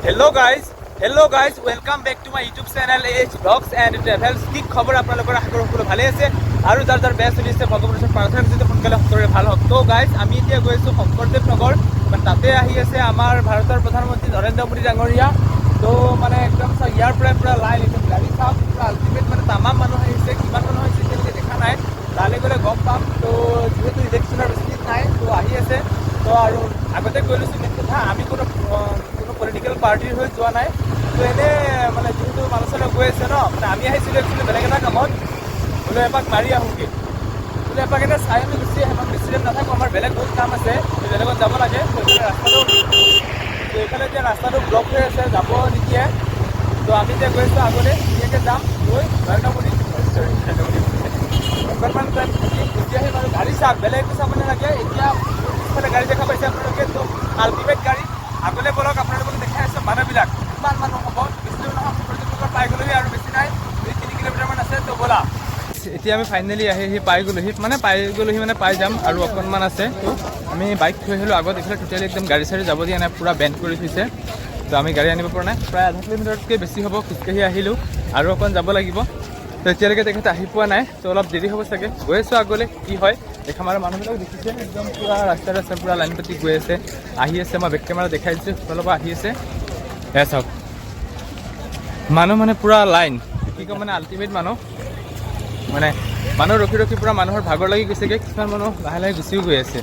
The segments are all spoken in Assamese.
Hello guys, welcome back to my YouTube channel H Vlogs and Travels. কি খবৰ আপোনালোকৰ আশা কৰোঁ সকলো ভালে আছে আৰু যাৰ বেয়া চলি আছে ভগৱানৰ ওচৰত প্ৰাৰ্থনা কৰিছোঁ সোনকালে সকলোৰে ভাল হওক। তো গাইজ আমি এতিয়া গৈ আছোঁ শংকৰদেৱ নগৰ, তাতে আহি আছে আমাৰ ভাৰতৰ প্ৰধানমন্ত্ৰী নৰেন্দ্ৰ মোদী ডাঙৰীয়া। তো মানে একদম ইয়াৰ পৰাই পুৰা লাইন একদম গাড়ী চাওক, পুৰা আল্টিমেট মানে তামাম মানুহ আহিছে। কিমান মানুহ আহিছে এতিয়ালৈকে দেখা নাই, তালৈ গ'লে গম পাম। তো যিহেতু ইলেকশ্যনৰ বেছি দিন নাই, তো আহি আছে। তো আৰু আগতে কৈ লৈছোঁ মেইন কথা, আমি কোনো পলিটিকেল পাৰ্টিৰ হৈ যোৱা নাই। তো এনেই মানে যিহেতু মানুহ চানুহ গৈ আছে ন, মানে আমি আহিছিলোঁ একচুৱেলি বেলেগ এটা কামত, বোলো এপাক মাৰি আহোঁগৈ, বোলো এপাক এতিয়া চাই আমি গুচি আহিম। বেছি টাইম নাথাকোঁ, আমাৰ বেলেগ বহুত কাম আছে, বেলেগত যাব লাগে। এইফালে এতিয়া ৰাস্তাটো ব্লক হৈ আছে, যাব নিদিয়ে। তো আমি এতিয়া গৈ আছোঁ আগলৈ, ধুনীয়াকৈ যাম গৈ নৰেন্দ্ৰ মোদী অকণমান টাইম থাকি গুচি আহিম। আৰু গাড়ী চাওক, বেলেগ একো চাব নালাগে। এতিয়া পিছফালে গাড়ী দেখা পাইছে আপোনালোকে, তো আল্টিমেট গাড়ী। আগলৈ বলক, আপোনালোকক দেখাই আছোঁ মানুহবিলাক কিমান মানুহ হ'ব। বেছি দূৰ নহয়, শংকৰদেৱ পাই গ'লোহি আৰু বেছি নাই, 2-3 কিলোমিটাৰমান আছে। তো ব'লা, এতিয়া আমি ফাইনেলি আহি পাই গ'লোহি, মানে পাই যাম আৰু অকণমান আছে। তো আমি বাইক থৈ আহিলোঁ আগত, এইফালে টোটেলি একদম গাড়ী চাড়ী যাব দিয়া নাই, পূৰা বেণ্ড কৰি থৈছে। তো আমি গাড়ী আনিব পৰা নাই, প্ৰায় আধা কিলোমিটাৰতকৈ বেছি হ'ব খোজকাঢ়ি আহিলোঁ, আৰু অকণ যাব লাগিব। তো এতিয়ালৈকে তেখেত আহি পোৱা নাই, তো অলপ দেৰি হ'ব চাগে। গৈ আছোঁ আগলৈ, কি হয় দেখাম। আৰু মানুহবিলাক দেখিছে একদম পূৰা ৰাস্তা পূৰা লাইন পাতি গৈ আছে, আহি আছে। মই বেক কেমেৰা দেখাই দিছোঁ, সেইফালৰ পৰা আহি আছে। এয়া চাওক মানুহ, মানে পূৰা লাইন, কি ক'ম মানে আল্টিমেট মানুহ। মানে মানুহ ৰখি ৰখি পূৰা মানুহৰ ভাগৰ লাগি গৈছেগৈ। কিছুমান মানুহ লাহে লাহে গুচিও গৈ আছে,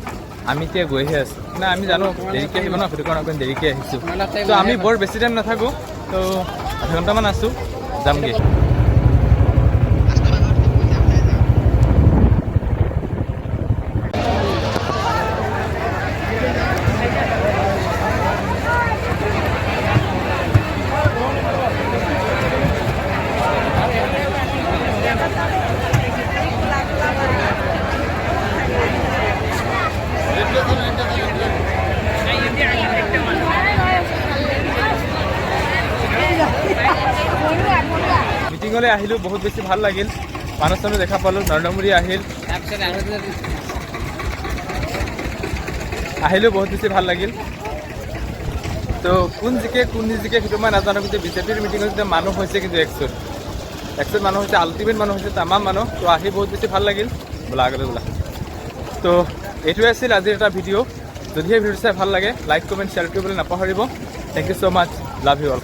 আমি এতিয়া গৈহে আছোঁ। মানে আমি জানো দেৰিকৈ আহিব ন, সেইটো কাৰণে অকণ দেৰিকৈ আহিছোঁ। তো আমি বৰ বেছি টাইম নাথাকোঁ, তো আধা ঘণ্টামান আছোঁ, যামগৈ। মিটিঙলৈ আহিলোঁ, বহুত বেছি ভাল লাগিল। মানুহ চানুহ দেখা পালোঁ, নৰেন্দ্ৰ মোদী আহিলোঁ, বহুত বেছি ভাল লাগিল। তো কোন জিকে সেইটো মই নাজানো, কিন্তু বিজেপিৰ মিটিঙত যেতিয়া মানুহ হৈছে, কিন্তু একচুৱেট মানুহ হৈছে, আল্টিমেট মানুহ হৈছে, তামাম মানুহ। তো আহি বহুত বেছি ভাল লাগিল। বোলা আগলৈ বোলা। তো এইটোৱে আছিল আজিৰ এটা ভিডিঅ'। যদিহে ভিডিঅ' চাই ভাল লাগে, লাইক কমেণ্ট শ্বেয়াৰ কৰিবলৈ নাপাহৰিব। Thank you so' much, love you all.